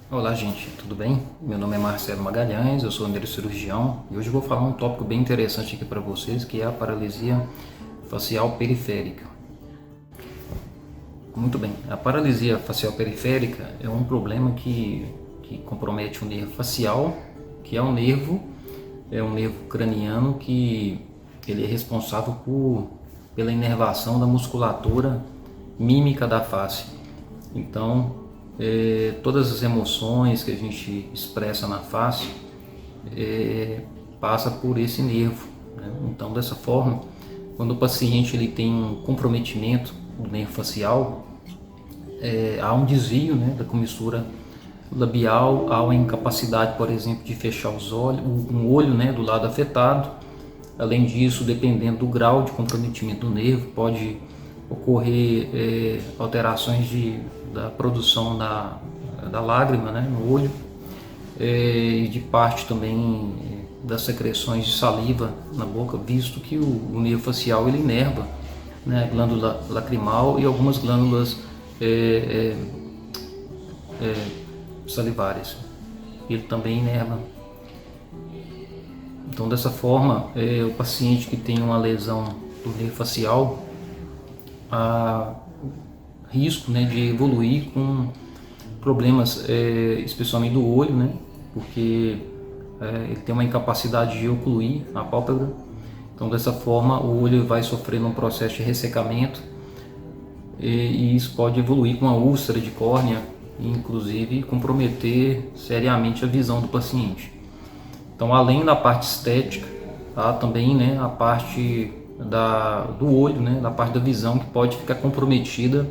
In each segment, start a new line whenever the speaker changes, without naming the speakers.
Olá gente, tudo bem? Meu nome é Marcelo Magalhães, eu sou neurocirurgião e hoje eu vou falar um tópico bem interessante aqui para vocês, que é a paralisia facial periférica. Muito bem, a paralisia facial periférica é um problema que compromete o nervo facial, que é um nervo craniano que ele é responsável pela inervação da musculatura mímica da face. Então, todas as emoções que a gente expressa na face passa por esse nervo, né? Então, dessa forma, quando o paciente ele tem um comprometimento do nervo facial, há um desvio, né, da comissura labial, há uma incapacidade, por exemplo, de fechar os olhos, um olho, né, do lado afetado. Além disso, dependendo do grau de comprometimento do nervo, pode ocorrer alterações da produção da lágrima, né, no olho, e de parte também das secreções de saliva na boca, visto que o nervo facial ele inerva, né, a glândula lacrimal e algumas glândulas salivares. Ele também inerva. Então, dessa forma, o paciente que tem uma lesão do nervo facial, há risco, né, de evoluir com problemas, especialmente do olho, né, porque ele tem uma incapacidade de ocluir a pálpebra. Então, dessa forma, o olho vai sofrendo um processo de ressecamento e isso pode evoluir com uma úlcera de córnea e, inclusive, comprometer seriamente a visão do paciente. Então, além da parte estética, há também, né, a parte do olho, né, da parte da visão, que pode ficar comprometida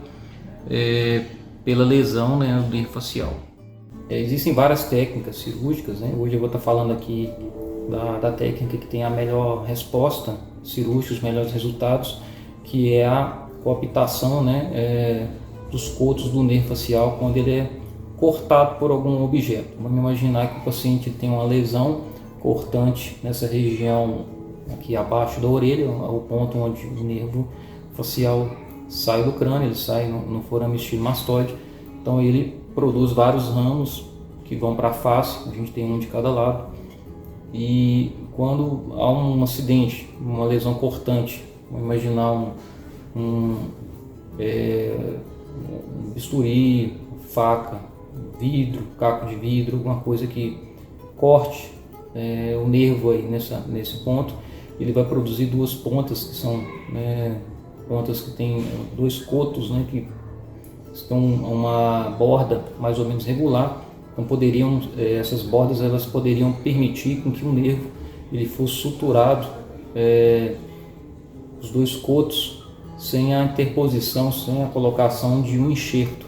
pela lesão, né, do nervo facial. Existem várias técnicas cirúrgicas, né? Hoje eu vou estar falando aqui da técnica que tem a melhor resposta cirúrgica, os melhores resultados, que é a coaptação, né, dos cotos do nervo facial quando ele é cortado por algum objeto. Vamos imaginar que o paciente tem uma lesão cortante nessa região aqui abaixo da orelha, o ponto onde o nervo facial sai do crânio, ele sai no forame estilomastoide. Então ele produz vários ramos que vão para a face, a gente tem um de cada lado. E quando há um acidente, uma lesão cortante, vamos imaginar um bisturi, faca, vidro, caco de vidro, alguma coisa que corte o nervo aí nesse ponto, ele vai produzir duas pontas que são, né, pontas que têm dois cotos, né, que estão uma borda mais ou menos regular. Então essas bordas elas poderiam permitir com que o nervo ele fosse suturado, os dois cotos, sem a interposição, sem a colocação de um enxerto.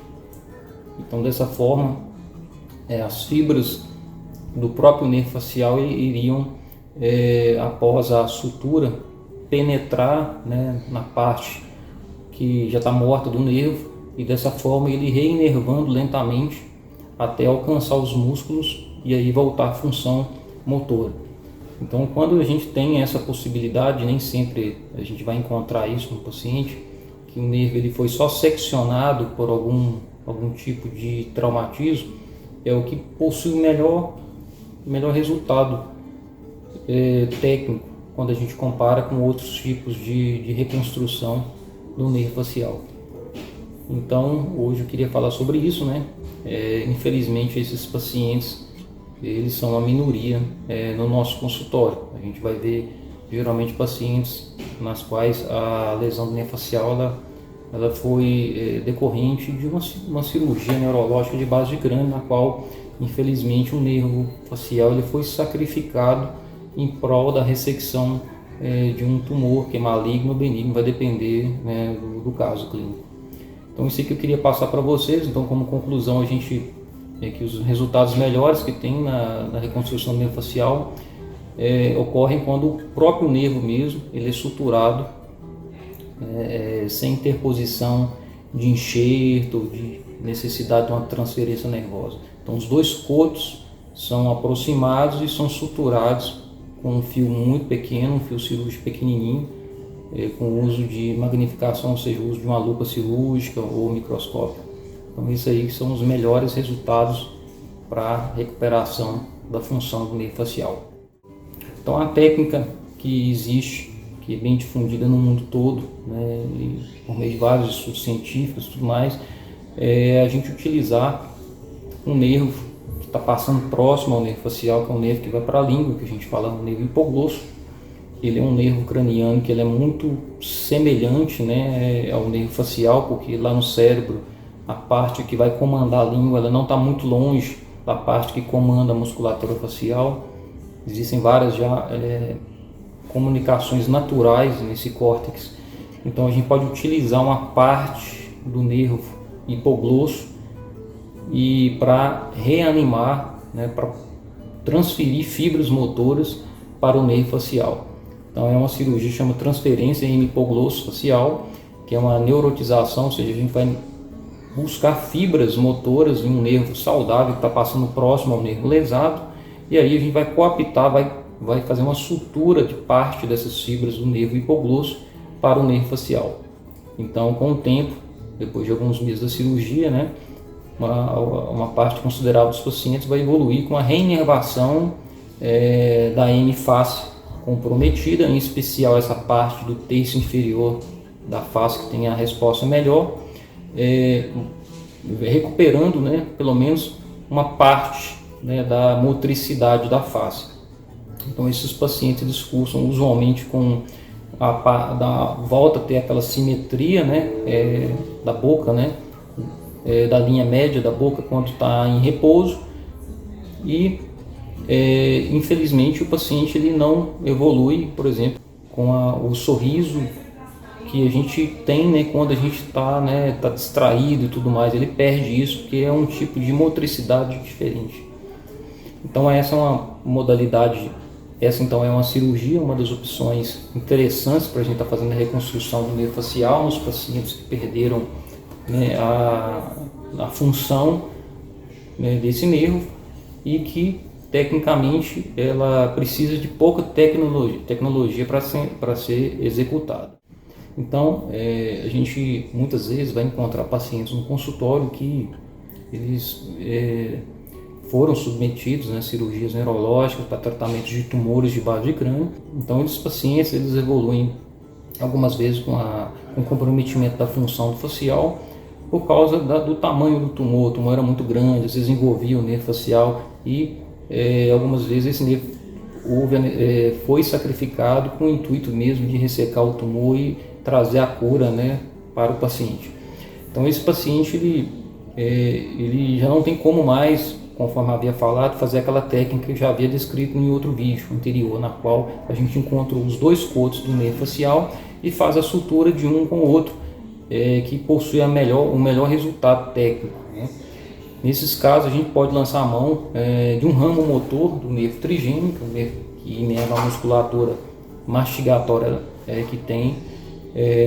Então, dessa forma, as fibras do próprio nervo facial iriam, após a sutura, penetrar, né, na parte que já está morta do nervo, e dessa forma ele reinervando lentamente até alcançar os músculos e aí voltar à função motora. Então, quando a gente tem essa possibilidade, nem sempre a gente vai encontrar isso no paciente, que o nervo ele foi só seccionado por algum tipo de traumatismo, é o que possui o melhor resultado técnico quando a gente compara com outros tipos de reconstrução do nervo facial. Então, hoje eu queria falar sobre isso, né? Infelizmente, esses pacientes, eles são a minoria no nosso consultório. A gente vai ver, geralmente, pacientes nas quais a lesão do nervo facial ela foi decorrente de uma cirurgia neurológica de base de crânio, na qual, infelizmente, o nervo facial ele foi sacrificado em prol da ressecção de um tumor que é maligno ou benigno, vai depender, né, do caso clínico. Então, isso é que eu queria passar para vocês. Então, como conclusão, a gente que os resultados melhores que tem na reconstrução do nervo facial ocorrem quando o próprio nervo mesmo ele é suturado, sem interposição de enxerto, de necessidade de uma transferência nervosa. Então, os dois cotos são aproximados e são suturados com um fio muito pequeno, um fio cirúrgico pequenininho, com o uso de magnificação, ou seja, o uso de uma lupa cirúrgica ou microscópio. Então, isso aí são os melhores resultados para a recuperação da função do nervo facial. Então, a técnica que existe, que é bem difundida no mundo todo, né, e por meio de vários estudos científicos e tudo mais, é a gente utilizar um nervo que está passando próximo ao nervo facial, que é um nervo que vai para a língua, que a gente fala no nervo hipoglosso. Ele é um nervo craniano que ele é muito semelhante, né, ao nervo facial, porque lá no cérebro a parte que vai comandar a língua ela não está muito longe da parte que comanda a musculatura facial. Existem várias já comunicações naturais nesse córtex. Então a gente pode utilizar uma parte do nervo hipoglosso e para reanimar, né, para transferir fibras motoras para o nervo facial. Então é uma cirurgia que chama transferência hemipoglosso facial, que é uma neurotização, ou seja, a gente vai buscar fibras motoras em um nervo saudável que está passando próximo ao nervo lesado, e aí a gente vai coaptar, vai fazer uma sutura de parte dessas fibras do nervo hipoglosso para o nervo facial. Então, com o tempo, depois de alguns meses da cirurgia, né, uma parte considerável dos pacientes vai evoluir com a reinervação da hemiface comprometida, em especial essa parte do terço inferior da face que tem a resposta melhor, recuperando, né, pelo menos uma parte, né, da motricidade da face. Então esses pacientes eles cursam usualmente com volta a ter aquela simetria, né, da boca, né, da linha média da boca quando está em repouso, e infelizmente o paciente ele não evolui, por exemplo, com o sorriso que a gente tem, né, quando a gente está, né, tá distraído e tudo mais. Ele perde isso porque é um tipo de motricidade diferente. Então essa é uma modalidade, essa então é uma cirurgia, uma das opções interessantes para a gente estar fazendo a reconstrução do nervo facial nos pacientes que perderam, né, a função, né, desse nervo, e que tecnicamente ela precisa de pouca tecnologia para ser executada. Então, a gente muitas vezes vai encontrar pacientes no consultório que eles foram submetidos a cirurgias neurológicas para tratamento de tumores de base de crânio. Então, esses pacientes eles evoluem algumas vezes com comprometimento da função facial por causa do tamanho do tumor. O tumor era muito grande, às vezes envolvia o nervo facial e algumas vezes esse nervo foi sacrificado com o intuito mesmo de ressecar o tumor e trazer a cura, né, para o paciente. Então esse paciente ele já não tem como mais, conforme havia falado, fazer aquela técnica que eu já havia descrito em outro vídeo anterior, na qual a gente encontra os dois cotos do nervo facial e faz a sutura de um com o outro, que possui o melhor resultado técnico, né? Nesses casos a gente pode lançar a mão de um ramo motor do nervo trigêmeo, o nervo que inerva a musculatura mastigatória que tem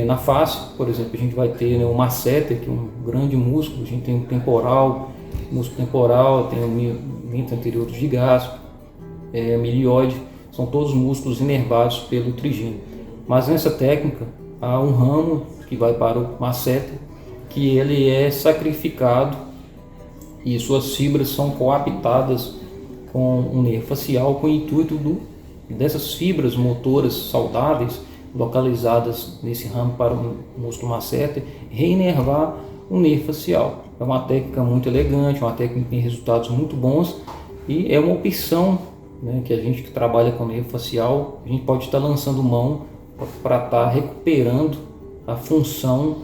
na face. Por exemplo, a gente vai ter, né, o masseter, que é um grande músculo. A gente tem o temporal, músculo temporal, tem o miento anterior do gigáspio, milioide, são todos músculos inervados pelo trigêmeo. Mas nessa técnica há um ramo que vai para o masseter, que ele é sacrificado e suas fibras são coaptadas com o nervo facial com o intuito dessas fibras motoras saudáveis localizadas nesse ramo para o músculo masseter reinervar o nervo facial. É uma técnica muito elegante, uma técnica que tem resultados muito bons e é uma opção, né, que a gente que trabalha com nervo facial, a gente pode estar lançando mão para estar recuperando a função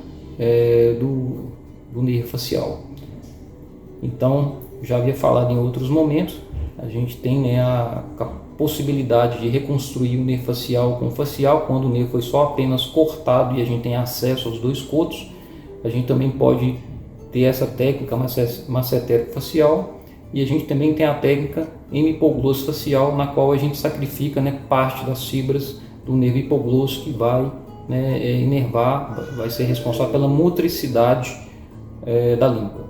do nervo facial. Então, já havia falado em outros momentos, a gente tem, né, a possibilidade de reconstruir o nervo facial com facial quando o nervo foi só apenas cortado e a gente tem acesso aos dois cotos. A gente também pode ter essa técnica masseterico facial e a gente também tem a técnica hemipoglosso facial, na qual a gente sacrifica, né, parte das fibras do nervo hipoglosso que vai, né, inervar, vai ser responsável pela motricidade da língua.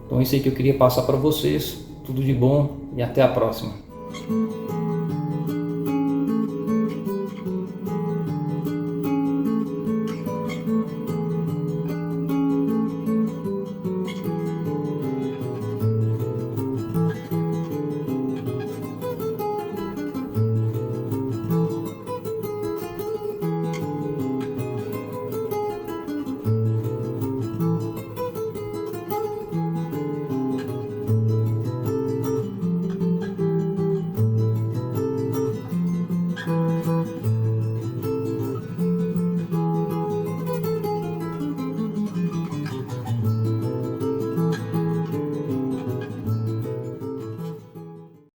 Então é isso aí que eu queria passar para vocês. Tudo de bom e até a próxima.